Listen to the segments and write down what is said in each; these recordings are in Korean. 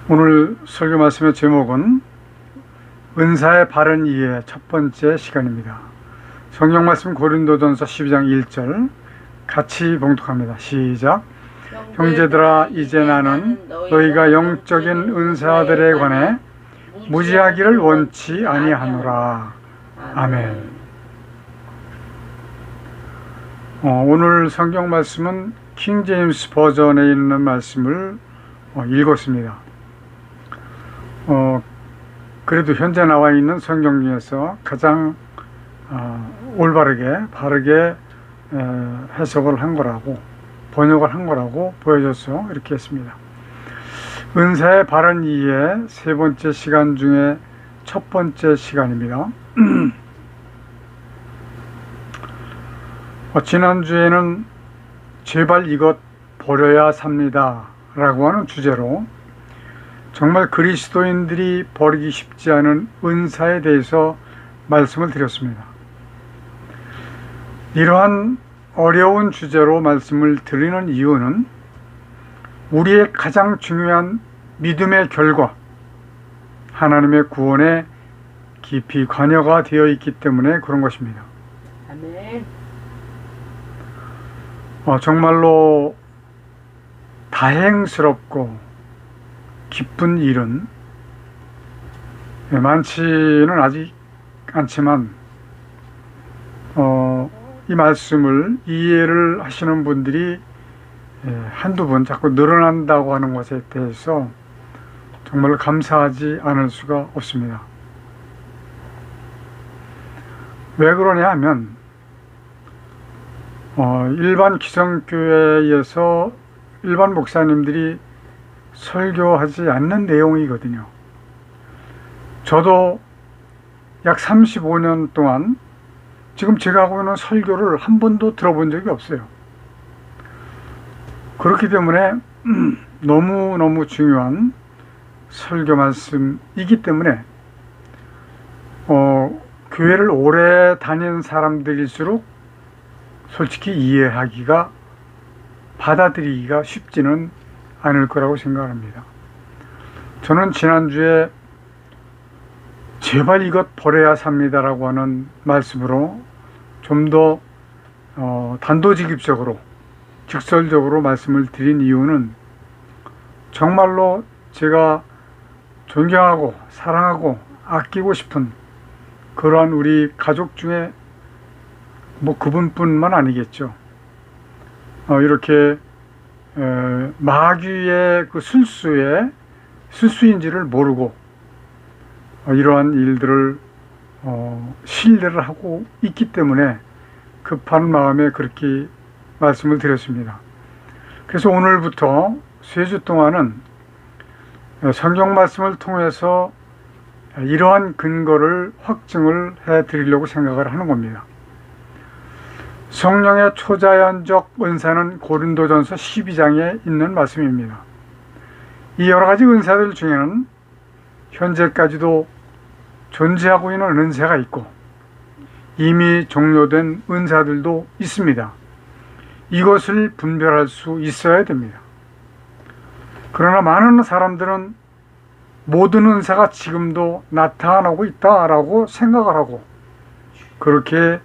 오늘 설교 말씀의 제목은 은사의 바른 이해 첫 번째 시간입니다. 성경 말씀 고린도전서 12장 1절 같이 봉독합니다. 시작. 형제들아, 이제 나는 너희가 영적인 은사들에 관해 무지하기를 원치 아니하노라. 아멘. 오늘 성경 말씀은 킹 제임스 버전에 있는 말씀을 읽었습니다. 그래도 현재 나와 있는 성경 중에서 가장 올바르게 바르게 해석을 한 거라고, 번역을 한 거라고 보여줘서 이렇게 했습니다. 은사의 바른 이해 세 번째 시간 중에 첫 번째 시간입니다. 지난주에는 제발 이것 버려야 삽니다 라고 하는 주제로 정말 그리스도인들이 버리기 쉽지 않은 은사에 대해서 말씀을 드렸습니다. 이러한 어려운 주제로 말씀을 드리는 이유는 우리의 가장 중요한 믿음의 결과, 하나님의 구원에 깊이 관여가 되어 있기 때문에 그런 것입니다. 아멘. 정말로 다행스럽고 기쁜 일은 많지는 아직 않지만 이 말씀을 이해를 하시는 분들이 한두 번 자꾸 늘어난다고 하는 것에 대해서 정말 감사하지 않을 수가 없습니다. 왜 그러냐 하면 일반 기성교회에서 일반 목사님들이 설교하지 않는 내용이거든요. 저도 약 35년 동안 지금 제가 하고 있는 설교를 한 번도 들어본 적이 없어요. 그렇기 때문에 너무너무 중요한 설교 말씀이기 때문에 교회를 오래 다닌 사람들일수록 솔직히 이해하기가, 받아들이기가 쉽지는 않을 거라고 생각합니다. 저는 지난주에 제발 이것 버려야 삽니다라고 하는 말씀으로 좀 더 단도직입적으로, 직설적으로 말씀을 드린 이유는 정말로 제가 존경하고 사랑하고 아끼고 싶은 그러한 우리 가족 중에 그분뿐만 아니겠죠. 이렇게 마귀의 그 술수인지를 모르고 이러한 일들을 신뢰를 하고 있기 때문에 급한 마음에 그렇게 말씀을 드렸습니다. 그래서 오늘부터 세 주 동안은 성경 말씀을 통해서 이러한 근거를 확증을 해 드리려고 생각을 하는 겁니다. 성령의 초자연적 은사는 고린도전서 12장에 있는 말씀입니다. 이 여러 가지 은사들 중에는 현재까지도 존재하고 있는 은사가 있고 이미 종료된 은사들도 있습니다. 이것을 분별할 수 있어야 됩니다. 그러나 많은 사람들은 모든 은사가 지금도 나타나고 있다라고 생각을 하고 그렇게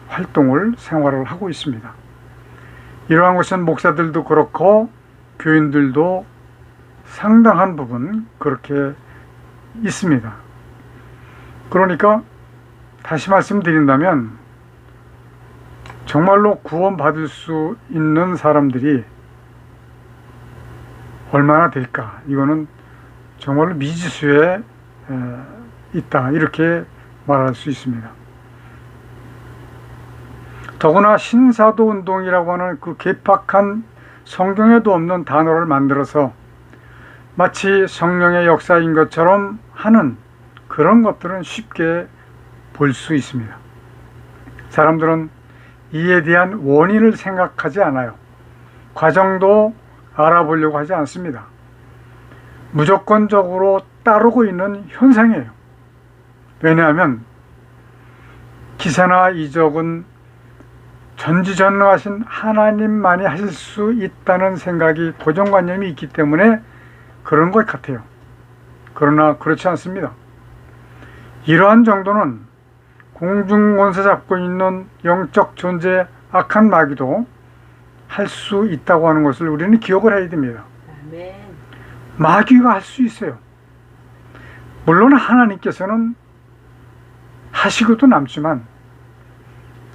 활동을, 생활을 하고 있습니다. 이러한 것은 목사들도 그렇고 교인들도 상당한 부분 그렇게 있습니다. 그러니까 다시 말씀드린다면 정말로 구원받을 수 있는 사람들이 얼마나 될까? 이거는 정말로 미지수에 있다, 이렇게 말할 수 있습니다. 더구나 신사도 운동이라고 하는 그 괴팍한 성경에도 없는 단어를 만들어서 마치 성령의 역사인 것처럼 하는 그런 것들은 쉽게 볼 수 있습니다. 사람들은 이에 대한 원인을 생각하지 않아요. 과정도 알아보려고 하지 않습니다. 무조건적으로 따르고 있는 현상이에요. 왜냐하면 기사나 이적은 전지전능하신 하나님만이 하실 수 있다는 생각이, 고정관념이 있기 때문에 그런 것 같아요. 그러나 그렇지 않습니다. 이러한 정도는 공중권세 잡고 있는 영적 존재 악한 마귀도 할 수 있다고 하는 것을 우리는 기억을 해야 됩니다. 아멘. 마귀가 할 수 있어요. 물론 하나님께서는 하시고도 남지만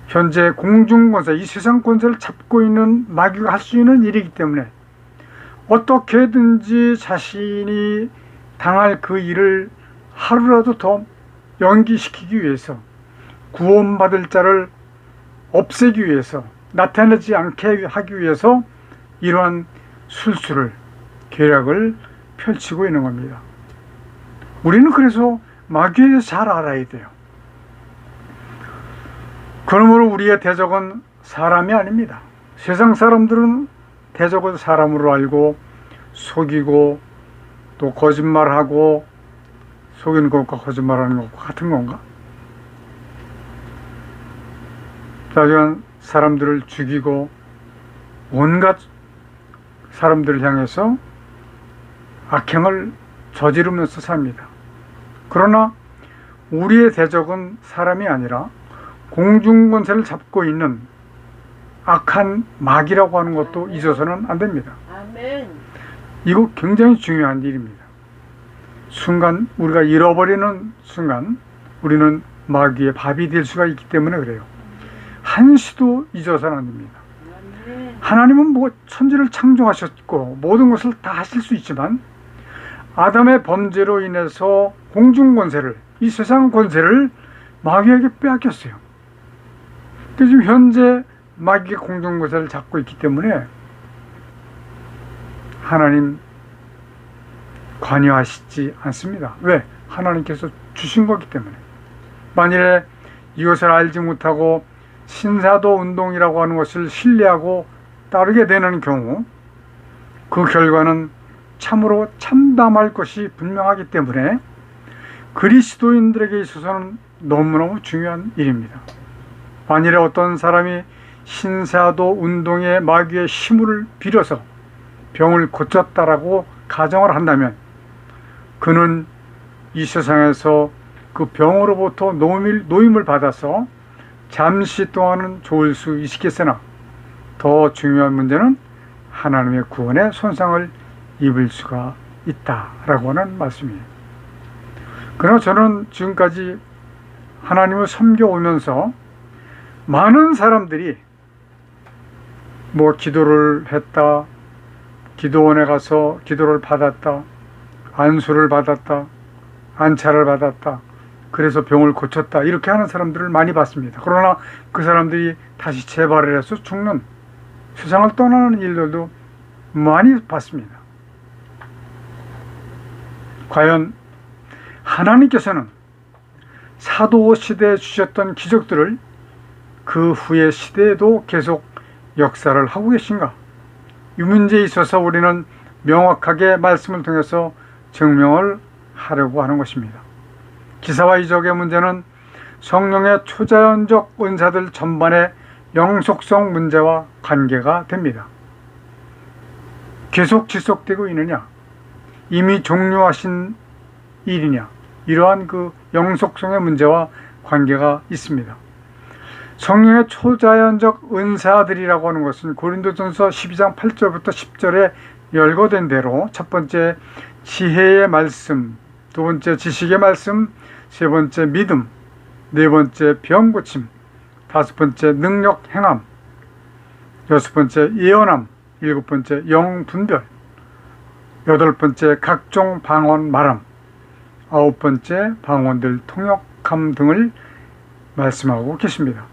현재 공중권세, 이 세상 권세를 잡고 있는 마귀가 할 수 있는 일이기 때문에 어떻게든지 자신이 당할 그 일을 하루라도 더 연기시키기 위해서, 구원받을 자를 없애기 위해서, 나타나지 않게 하기 위해서 이러한 술수를, 계략을 펼치고 있는 겁니다. 우리는 그래서 마귀에 대해서 잘 알아야 돼요. 그러므로 우리의 대적은 사람이 아닙니다. 세상 사람들은 대적을 사람으로 알고 속이고 또 거짓말하고, 속이는 것과 거짓말하는 것과 같은 건가? 자기는 사람들을 죽이고 온갖 사람들을 향해서 악행을 저지르면서 삽니다. 그러나 우리의 대적은 사람이 아니라 공중권세를 잡고 있는 악한 마귀라고 하는 것도 잊어서는 안 됩니다. 아멘. 이거 굉장히 중요한 일입니다. 순간 우리가 잃어버리는 순간 우리는 마귀의 밥이 될 수가 있기 때문에 그래요. 한시도 잊어서는 안 됩니다. 아멘. 하나님은 뭐 천지를 창조하셨고 모든 것을 다 하실 수 있지만 아담의 범죄로 인해서 공중권세를, 이 세상 권세를 마귀에게 빼앗겼어요. 그래서 지금 현재 마귀가 공중권세를 잡고 있기 때문에 하나님 관여하시지 않습니다. 왜? 하나님께서 주신 거기 때문에. 만일에 이것을 알지 못하고 신사도 운동이라고 하는 것을 신뢰하고 따르게 되는 경우 그 결과는 참으로 참담할 것이 분명하기 때문에 그리스도인들에게 있어서는 너무너무 중요한 일입니다. 만일에 어떤 사람이 신사도 운동의 마귀의 힘을 빌어서 병을 고쳤다라고 가정을 한다면 그는 이 세상에서 그 병으로부터 노임을 받아서 잠시 동안은 좋을 수 있겠으나 더 중요한 문제는 하나님의 구원에 손상을 입을 수가 있다라고 하는 말씀이에요. 그러나 저는 지금까지 하나님을 섬겨오면서 많은 사람들이 뭐 기도를 했다, 기도원에 가서 기도를 받았다, 안수를 받았다, 안차를 받았다, 그래서 병을 고쳤다, 이렇게 하는 사람들을 많이 봤습니다. 그러나 그 사람들이 다시 재발을 해서 죽는, 세상을 떠나는 일들도 많이 봤습니다. 과연 하나님께서는 사도 시대에 주셨던 기적들을 그 후의 시대에도 계속 역사를 하고 계신가? 이 문제에 있어서 우리는 명확하게 말씀을 통해서 증명을 하려고 하는 것입니다. 기사와 이적의 문제는 성령의 초자연적 은사들 전반의 영속성 문제와 관계가 됩니다. 계속 지속되고 있느냐? 이미 종료하신 일이냐? 이러한 그 영속성의 문제와 관계가 있습니다. 성령의 초자연적 은사들이라고 하는 것은 고린도전서 12장 8절부터 10절에 열거된 대로 첫 번째 지혜의 말씀, 두 번째 지식의 말씀, 세 번째 믿음, 네 번째 병 고침, 다섯 번째 능력 행함, 여섯 번째 예언함, 일곱 번째 영 분별, 여덟 번째 각종 방언 말함, 아홉 번째 방언들 통역함 등을 말씀하고 계십니다.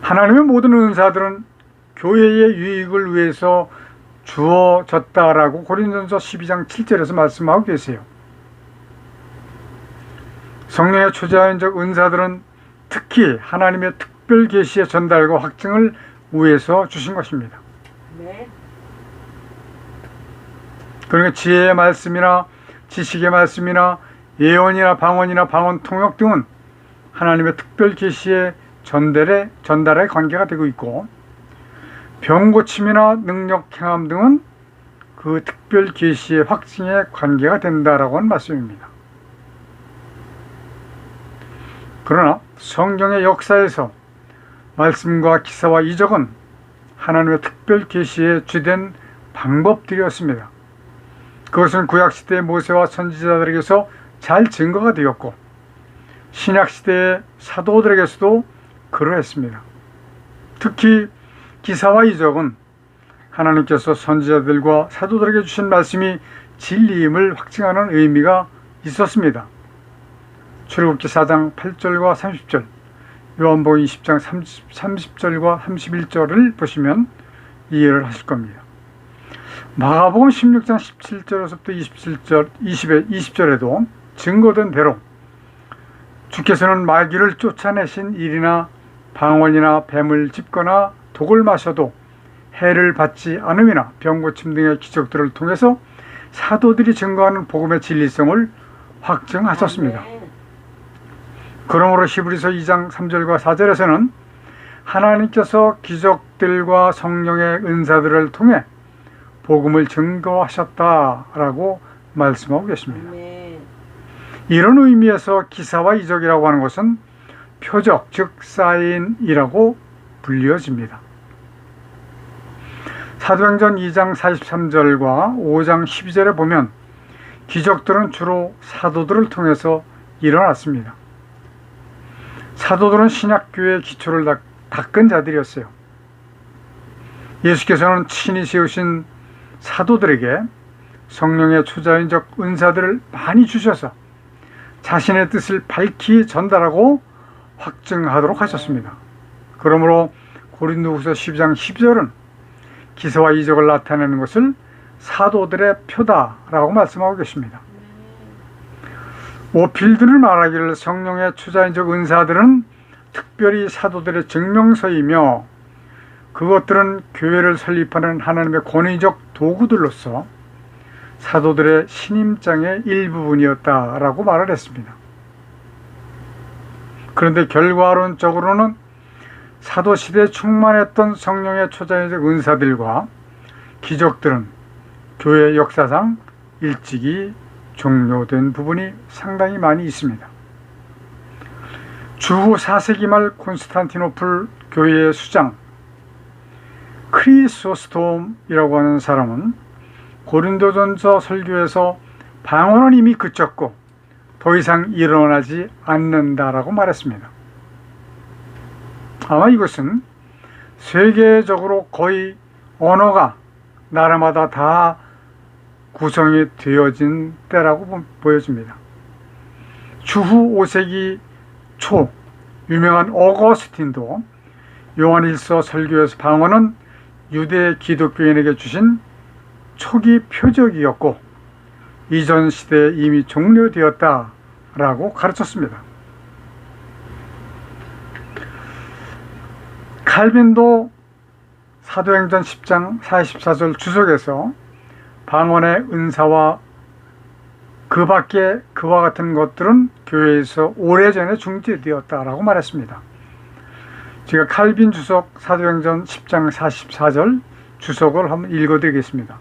하나님의 모든 은사들은 교회의 유익을 위해서 주어졌다라고 고린도전서 12장 7절에서 말씀하고 계세요. 성령의 초자연적 은사들은 특히 하나님의 특별 계시의 전달과 확증을 위해서 주신 것입니다. 네. 그러니까 지혜의 말씀이나 지식의 말씀이나 예언이나 방언이나 방언 통역 등은 하나님의 특별 계시의 전달에 관계가 되고 있고, 병 고침이나 능력 행함 등은 그 특별 계시의 확증에 관계가 된다라고 하는 말씀입니다. 그러나 성경의 역사에서 말씀과 기사와 이적은 하나님의 특별 계시의 주된 방법들이었습니다. 그것은 구약시대의 모세와 선지자들에게서 잘 증거가 되었고 신약시대의 사도들에게서도 그러했습니다. 특히 기사와 이적은 하나님께서 선지자들과 사도들에게 주신 말씀이 진리임을 확증하는 의미가 있었습니다. 출애굽기 4장 8절과 30절, 요한복음 20장 30절과 31절을 보시면 이해를 하실 겁니다. 마가복음 16장 17절에서부터 20절에도 증거된 대로 주께서는 마귀를 쫓아내신 일이나 방언이나 뱀을 짚거나 독을 마셔도 해를 받지 않음이나 병고침 등의 기적들을 통해서 사도들이 증거하는 복음의 진리성을 확증하셨습니다. 그러므로 히브리서 2장 3절과 4절에서는 하나님께서 기적들과 성령의 은사들을 통해 복음을 증거하셨다라고 말씀하고 계십니다. 이런 의미에서 기사와 이적이라고 하는 것은 표적, 즉 사인이라고 불려집니다. 사도행전 2장 43절과 5장 12절에 보면 기적들은 주로 사도들을 통해서 일어났습니다. 사도들은 신약교회의 기초를 닦은 자들이었어요. 예수께서는 친히 세우신 사도들에게 성령의 초자연적 은사들을 많이 주셔서 자신의 뜻을 밝히 전달하고 확증하도록 하셨습니다. 그러므로 고린도후서 12장 12절은 기사와 이적을 나타내는 것을 사도들의 표다라고 말씀하고 계십니다. 오필드를 말하기를 성령의 초자연적 은사들은 특별히 사도들의 증명서이며 그것들은 교회를 설립하는 하나님의 권위적 도구들로서 사도들의 신임장의 일부분이었다라고 말을 했습니다. 그런데 결과론적으로는 사도시대에 충만했던 성령의 초자연적 은사들과 기적들은 교회 역사상 일찍이 종료된 부분이 상당히 많이 있습니다. 주후 4세기 말 콘스탄티노플 교회의 수장 크리소스톰이라고 하는 사람은 고린도전서 설교에서 방언은 이미 그쳤고 더 이상 일어나지 않는다라고 말했습니다. 아마 이것은 세계적으로 거의 언어가 나라마다 다 구성이 되어진 때라고 보여집니다. 주후 5세기 초 유명한 어거스틴도 요한일서 설교에서 방언은 유대 기독교인에게 주신 초기 표적이었고 이전 시대에 이미 종료되었다라고 가르쳤습니다. 칼빈도 사도행전 10장 44절 주석에서 방언의 은사와 그 밖에 그와 같은 것들은 교회에서 오래전에 중지되었다라고 말했습니다. 제가 칼빈 주석 사도행전 10장 44절 주석을 한번 읽어드리겠습니다.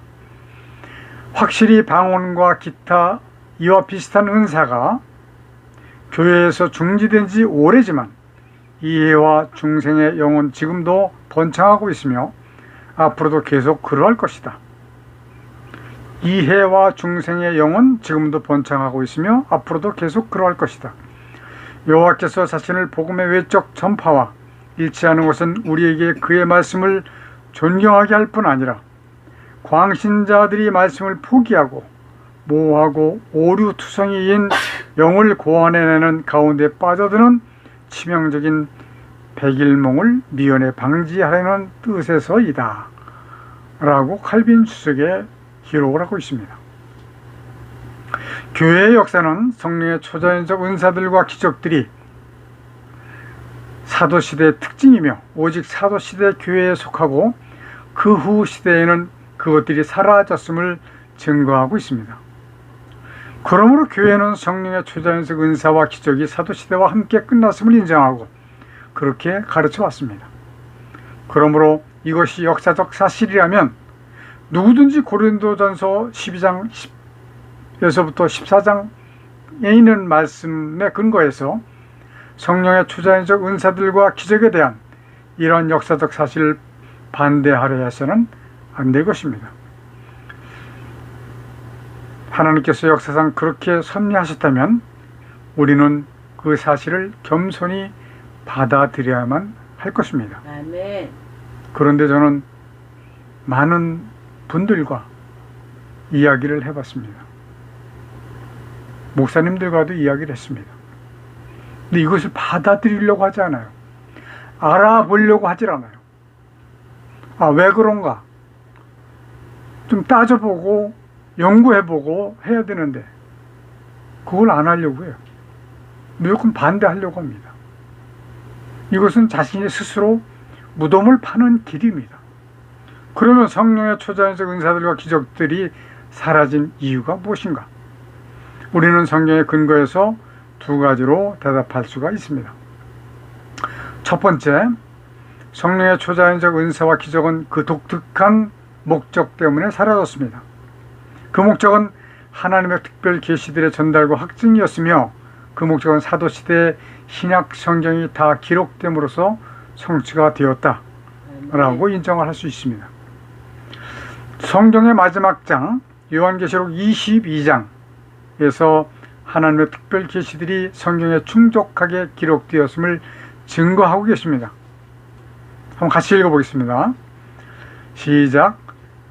확실히 방언과 기타 이와 비슷한 은사가 교회에서 중지된 지 오래지만 이해와 중생의 영은 지금도 번창하고 있으며 앞으로도 계속 그러할 것이다. 이해와 중생의 영은 지금도 번창하고 있으며 앞으로도 계속 그러할 것이다. 여호와께서 자신을 복음의 외적 전파와 일치하는 것은 우리에게 그의 말씀을 존경하게 할 뿐 아니라 광신자들이 말씀을 포기하고 모호하고 오류투성이인 영을 고안해내는 가운데 빠져드는 치명적인 백일몽을 미연에 방지하려는 뜻에서이다 라고 칼빈 주석에 기록을 하고 있습니다. 교회의 역사는 성령의 초자연적 은사들과 기적들이 사도시대의 특징이며 오직 사도시대 교회에 속하고 그 후 시대에는 그것들이 사라졌음을 증거하고 있습니다. 그러므로 교회는 성령의 초자연적 은사와 기적이 사도시대와 함께 끝났음을 인정하고 그렇게 가르쳐 왔습니다. 그러므로 이것이 역사적 사실이라면 누구든지 고린도전서 12장 10에서부터 14장에 있는 말씀에 근거해서 성령의 초자연적 은사들과 기적에 대한 이러한 역사적 사실을 반대하려 해서는 안 될 것입니다. 하나님께서 역사상 그렇게 섭리하셨다면 우리는 그 사실을 겸손히 받아들여야만 할 것입니다. 아멘. 그런데 저는 많은 분들과 이야기를 해봤습니다. 목사님들과도 이야기를 했습니다. 근데 이것을 받아들이려고 하지 않아요. 알아보려고 하질 않아요. 아, 왜 그런가? 좀 따져보고 연구해보고 해야 되는데 그걸 안 하려고 해요. 무조건 반대하려고 합니다. 이것은 자신이 스스로 무덤을 파는 길입니다. 그러면 성령의 초자연적 은사들과 기적들이 사라진 이유가 무엇인가? 우리는 성경의 근거에서 두 가지로 대답할 수가 있습니다. 첫 번째, 성령의 초자연적 은사와 기적은 그 독특한 목적 때문에 사라졌습니다. 그 목적은 하나님의 특별 계시들의 전달과 확증이었으며 그 목적은 사도시대의 신약 성경이 다 기록됨으로써 성취가 되었다라고 인정을 할 수 있습니다. 성경의 마지막 장 요한계시록 22장에서 하나님의 특별 계시들이 성경에 충족하게 기록되었음을 증거하고 계십니다. 한번 같이 읽어보겠습니다. 시작.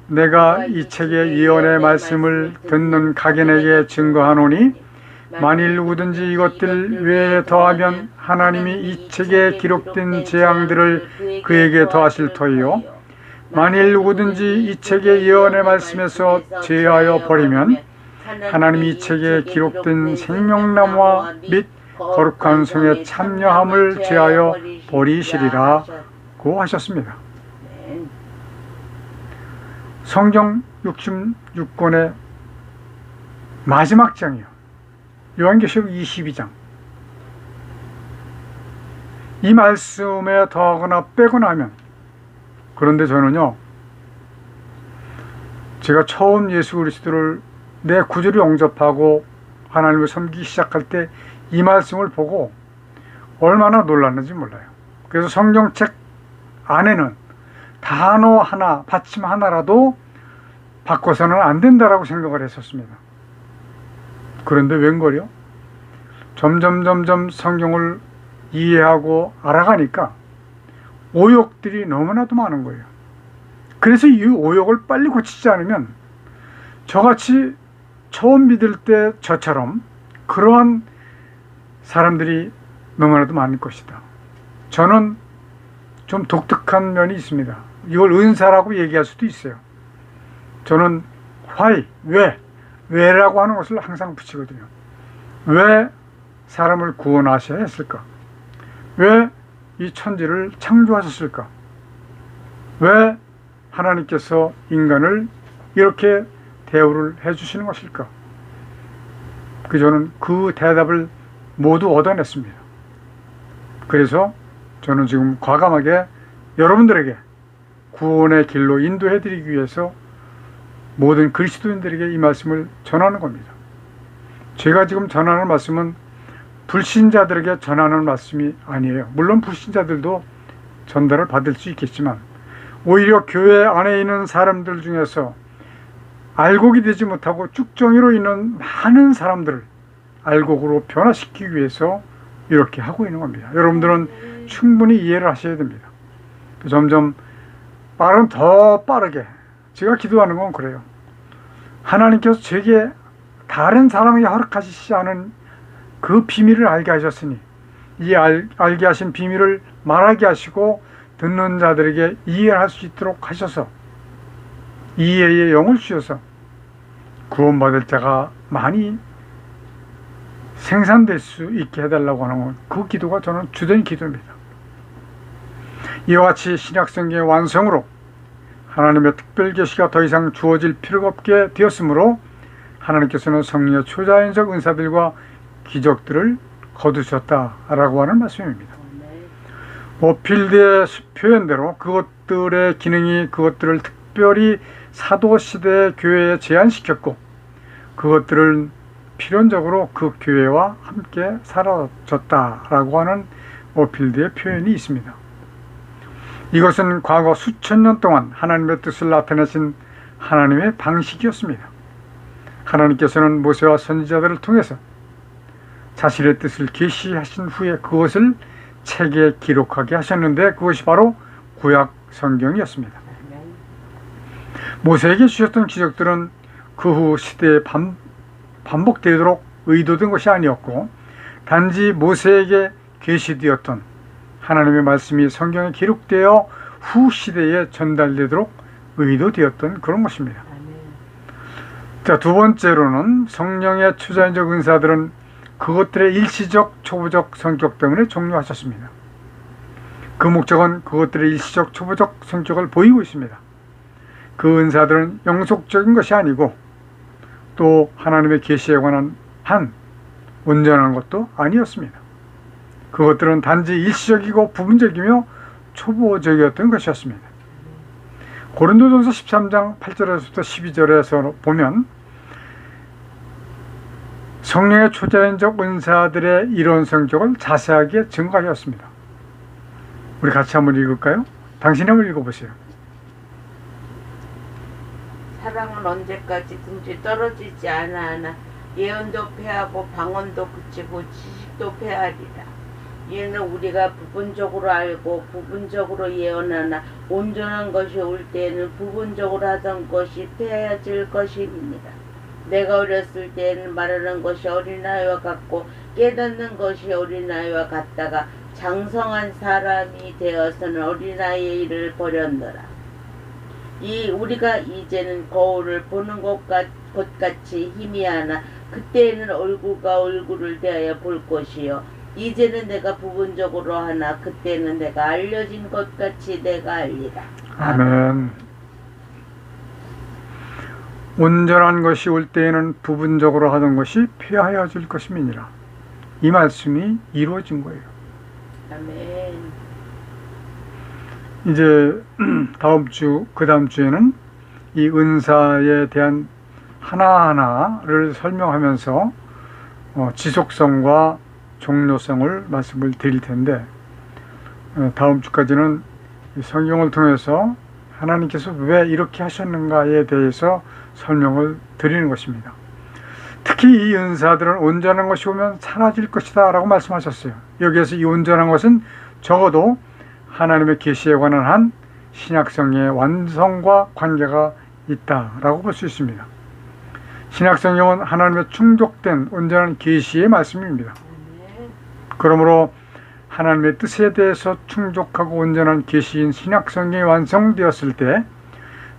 내가 이 책의 예언의 말씀을 듣는 각인에게 증거하노니 만일 누구든지 이것들 외에 더하면 하나님이 이 책에 기록된 재앙들을 그에게 더하실 터이요 만일 누구든지 이 책의 예언의 말씀에서 제하여 버리면 하나님이 이 책에 기록된 생명나무와 및 거룩한 성의 참여함을 제하여 버리시리라고 하셨습니다. 성경 66권의 마지막 장이요. 요한계시록 22장. 이 말씀에 더하거나 빼거나 하면, 그런데 저는요, 제가 처음 예수 그리스도를 내 구주를 영접하고 하나님을 섬기기 시작할 때 이 말씀을 보고 얼마나 놀랐는지 몰라요. 그래서 성경책 안에는 단어 하나, 받침 하나라도 바꿔서는 안 된다라고 생각을 했었습니다. 그런데 웬걸요? 점점 성경을 이해하고 알아가니까 오역들이 너무나도 많은 거예요. 그래서 이 오역을 빨리 고치지 않으면 저같이 처음 믿을 때 저처럼 그러한 사람들이 너무나도 많을 것이다. 저는 좀 독특한 면이 있습니다. 이걸 은사라고 얘기할 수도 있어요. 저는 why, 왜라고 하는 것을 항상 붙이거든요. 왜 사람을 구원하셔야 했을까? 왜 이 천지를 창조하셨을까? 왜 하나님께서 인간을 이렇게 대우를 해주시는 것일까? 저는 그 대답을 모두 얻어냈습니다. 그래서 저는 지금 과감하게 여러분들에게 구원의 길로 인도해드리기 위해서 모든 그리스도인들에게 이 말씀을 전하는 겁니다. 제가 지금 전하는 말씀은 불신자들에게 전하는 말씀이 아니에요. 물론 불신자들도 전달을 받을 수 있겠지만 오히려 교회 안에 있는 사람들 중에서 알곡이 되지 못하고 쭉정이로 있는 많은 사람들을 알곡으로 변화시키기 위해서 이렇게 하고 있는 겁니다. 여러분들은 충분히 이해를 하셔야 됩니다. 점점 더 빠르게 제가 기도하는 건 그래요. 하나님께서 제게 다른 사람에게 허락하시지 않은 그 비밀을 알게 하셨으니 이 알게 하신 비밀을 말하게 하시고 듣는 자들에게 이해할 수 있도록 하셔서 이해의 영을 주셔서 구원받을 자가 많이 생산될 수 있게 해달라고 하는 건 그 기도가 저는 주된 기도입니다. 이와 같이 신약성경의 완성으로 하나님의 특별 계시가 더 이상 주어질 필요가 없게 되었으므로 하나님께서는 성령의 초자연적 은사들과 기적들을 거두셨다라고 하는 말씀입니다. 필드의 표현대로 그것들의 기능이 그것들을 특별히 사도시대의 교회에 제한시켰고 그것들을 필연적으로 그 교회와 함께 사라졌다라고 하는 오필드의 표현이 있습니다. 이것은 과거 수천 년 동안 하나님의 뜻을 나타내신 하나님의 방식이었습니다. 하나님께서는 모세와 선지자들을 통해서 자신의 뜻을 계시하신 후에 그것을 책에 기록하게 하셨는데 그것이 바로 구약 성경이었습니다. 모세에게 주셨던 기적들은 그 후 시대에 반복되도록 의도된 것이 아니었고 단지 모세에게 계시되었던 하나님의 말씀이 성경에 기록되어 후 시대에 전달되도록 의도되었던 그런 것입니다. 자, 두 번째로는 성령의 초자연적 은사들은 그것들의 일시적 초보적 성격 때문에 종료하셨습니다. 그 목적은 그것들의 일시적 초보적 성격을 보이고 있습니다. 그 은사들은 영속적인 것이 아니고 또 하나님의 계시에 관한 온전한 것도 아니었습니다. 그것들은 단지 일시적이고 부분적이며 초보적이었던 것이었습니다. 고린도전서 13장 8절에서부터 12절에서 보면 성령의 초자연적 은사들의 이런 성격을 자세하게 증거하였습니다. 우리 같이 한번 읽을까요? 당신이 한번 읽어보세요. 사랑은 언제까지든지 떨어지지 않아 예언도 패하고 방언도 그치고 지식도 패하리라. 이는 우리가 부분적으로 알고 부분적으로 예언하나 온전한 것이 올 때에는 부분적으로 하던 것이 패해질 것임이니라. 내가 어렸을 때에는 말하는 것이 어린아이와 같고 깨닫는 것이 어린아이와 같다가 장성한 사람이 되어서는 어린아이의 일을 버렸노라. 우리가 이제는 거울을 보는 것같이 희미하나 그때에는 얼굴과 얼굴을 대하여 볼 것이요 이제는 내가 부분적으로 하나 그때는 내가 알려진 것 같이 내가 알리라. 아멘. 온전한 것이 올 때에는 부분적으로 하던 것이 폐하여질 것임이니라. 이 말씀이 이루어진 거예요. 아멘. 이제 그 다음 주에는 이 은사에 대한 하나하나를 설명하면서 지속성과 종료성을 말씀을 드릴 텐데 다음 주까지는 성경을 통해서 하나님께서 왜 이렇게 하셨는가에 대해서 설명을 드리는 것입니다. 특히 이 은사들은 온전한 것이 오면 사라질 것이다 라고 말씀하셨어요. 여기에서 이 온전한 것은 적어도 하나님의 계시에 관한 한 신약성의 완성과 관계가 있다라고 볼 수 있습니다. 신약성경은 하나님의 충족된 온전한 계시의 말씀입니다. 그러므로 하나님의 뜻에 대해서 충족하고 온전한 계시인 신약성경이 완성되었을 때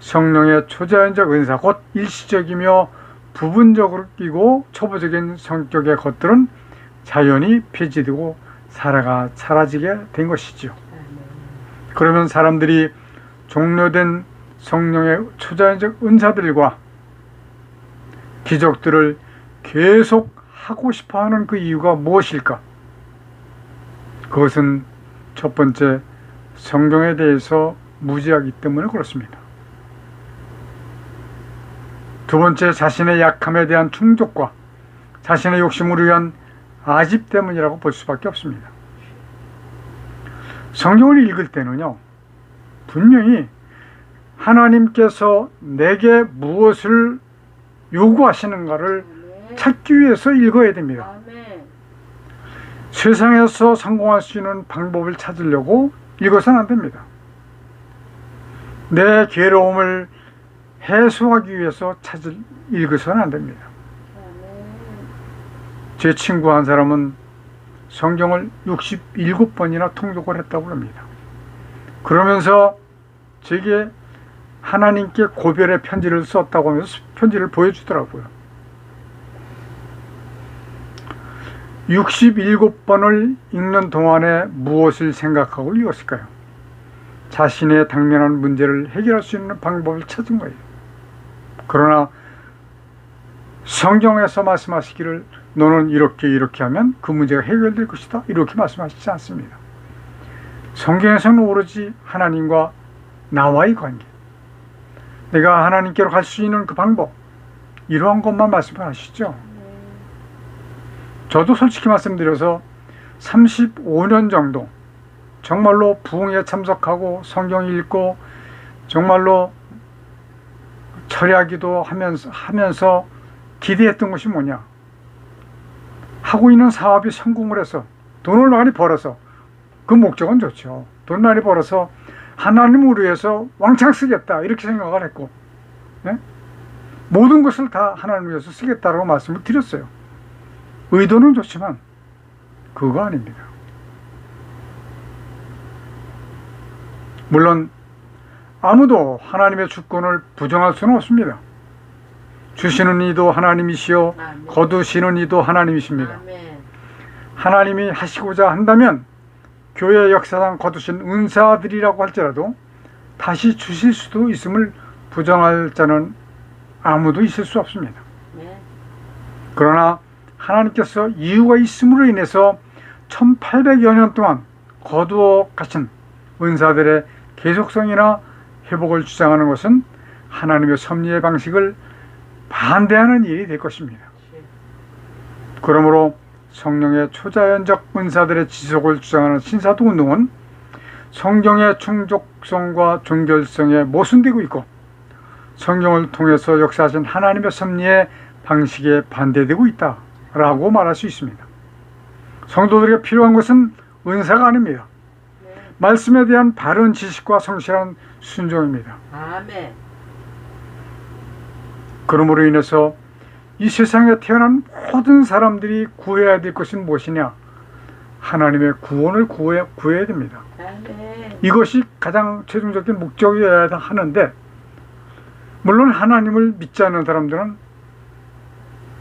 성령의 초자연적 은사 곧 일시적이며 부분적이고 초보적인 성격의 것들은 자연히 폐지되고 사라지게 된 것이죠. 그러면 사람들이 종료된 성령의 초자연적 은사들과 기적들을 계속 하고 싶어하는 그 이유가 무엇일까? 그것은 첫 번째 성경에 대해서 무지하기 때문에 그렇습니다. 두 번째 자신의 약함에 대한 충족과 자신의 욕심을 위한 아집 때문이라고 볼 수밖에 없습니다. 성경을 읽을 때는요, 분명히 하나님께서 내게 무엇을 요구하시는가를 찾기 위해서 읽어야 됩니다. 세상에서 성공할 수 있는 방법을 찾으려고 읽어서는 안 됩니다. 내 괴로움을 해소하기 위해서 읽어서는 안 됩니다. 제 친구 한 사람은 성경을 67번이나 통독을 했다고 합니다. 그러면서 제게 하나님께 고별의 편지를 썼다고 하면서 편지를 보여주더라고요. 67번을 읽는 동안에 무엇을 생각하고 읽었을까요? 자신의 당면한 문제를 해결할 수 있는 방법을 찾은 거예요. 그러나 성경에서 말씀하시기를 너는 이렇게 하면 그 문제가 해결될 것이다 이렇게 말씀하시지 않습니다. 성경에서는 오로지 하나님과 나와의 관계, 내가 하나님께로 갈 수 있는 그 방법, 이러한 것만 말씀하시죠. 저도 솔직히 말씀드려서 35년 정도 정말로 부흥에 참석하고 성경 읽고 정말로 철야기도 하면서 기대했던 것이 뭐냐, 하고 있는 사업이 성공을 해서 돈을 많이 벌어서, 그 목적은 좋죠. 돈 많이 벌어서 하나님을 위해서 왕창 쓰겠다, 이렇게 생각을 했고, 네? 모든 것을 다 하나님을 위해서 쓰겠다라고 말씀을 드렸어요. 의도는 좋지만 그거 아닙니다. 물론 아무도 하나님의 주권을 부정할 수는 없습니다. 주시는 이도 하나님이시요 아멘. 거두시는 이도 하나님이십니다. 아멘. 하나님이 하시고자 한다면 교회 역사상 거두신 은사들이라고 할지라도 다시 주실 수도 있음을 부정할 자는 아무도 있을 수 없습니다. 네. 그러나 하나님께서 이유가 있음으로 인해서 1800여 년 동안 거두어 가신 은사들의 계속성이나 회복을 주장하는 것은 하나님의 섭리의 방식을 반대하는 일이 될 것입니다. 그러므로 성령의 초자연적 은사들의 지속을 주장하는 신사도 운동은 성경의 충족성과 종결성에 모순되고 있고 성경을 통해서 역사하신 하나님의 섭리의 방식에 반대되고 있다라고 말할 수 있습니다. 성도들에게 필요한 것은 은사가 아닙니다. 말씀에 대한 바른 지식과 성실한 순종입니다. 아멘. 그러므로 인해서 이 세상에 태어난 모든 사람들이 구해야 될 것은 무엇이냐? 하나님의 구원을 구해야 됩니다. 아멘. 이것이 가장 최종적인 목적이어야 하는데, 물론 하나님을 믿지 않는 사람들은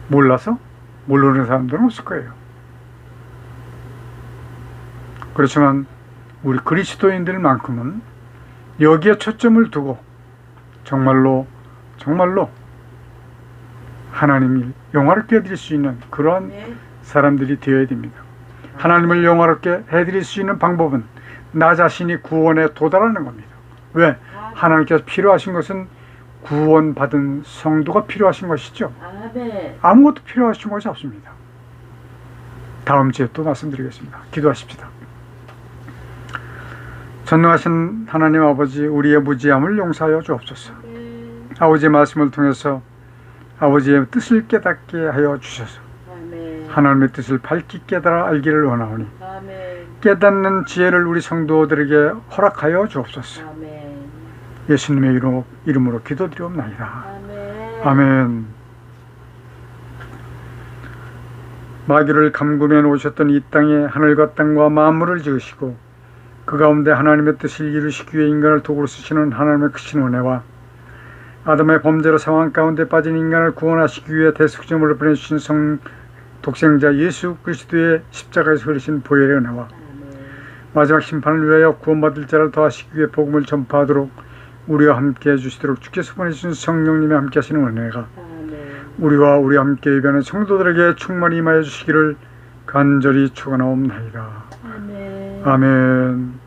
몰라서 모르는 사람들은 없을 거예요. 그렇지만 우리 그리스도인들만큼은 여기에 초점을 두고 정말로 하나님이 영화롭게 해드릴 수 있는 그런 사람들이 되어야 됩니다. 하나님을 영화롭게 해드릴 수 있는 방법은 나 자신이 구원에 도달하는 겁니다. 왜? 하나님께서 필요하신 것은 구원받은 성도가 필요하신 것이죠. 아멘. 아무것도 필요하신 것이 없습니다. 다음 주에 또 말씀드리겠습니다. 기도하십시다. 전능하신 하나님 아버지, 우리의 무지함을 용서하여 주옵소서. 아버지의 말씀을 통해서 아버지의 뜻을 깨닫게 하여 주셔서 아멘. 하나님의 뜻을 밝히 깨달아 알기를 원하오니 아멘. 깨닫는 지혜를 우리 성도들에게 허락하여 주옵소서. 아멘. 예수님의 이름으로 기도드리옵나이다. 아멘. 아멘. 마귀를 감금해 놓으셨던 이 땅에 하늘과 땅과 만물을 지으시고 그 가운데 하나님의 뜻을 이루시기 위해 인간을 도구로 쓰시는 하나님의 크신 은혜와 아담의 범죄로 상황 가운데 빠진 인간을 구원하시기 위해 대속제물을 보내주신 독생자 예수 그리스도의 십자가에서 흘리신 보혈의 은혜와 마지막 심판을 위하여 구원받을 자를 더하시기 위해 복음을 전파하도록 우리와 함께 해주시도록 주께서 보내주신 성령님이 함께 하시는 은혜가 우리와 함께 예배하는 성도들에게 충만히 임하여 주시기를 간절히 축원하옵나이다. 아멘.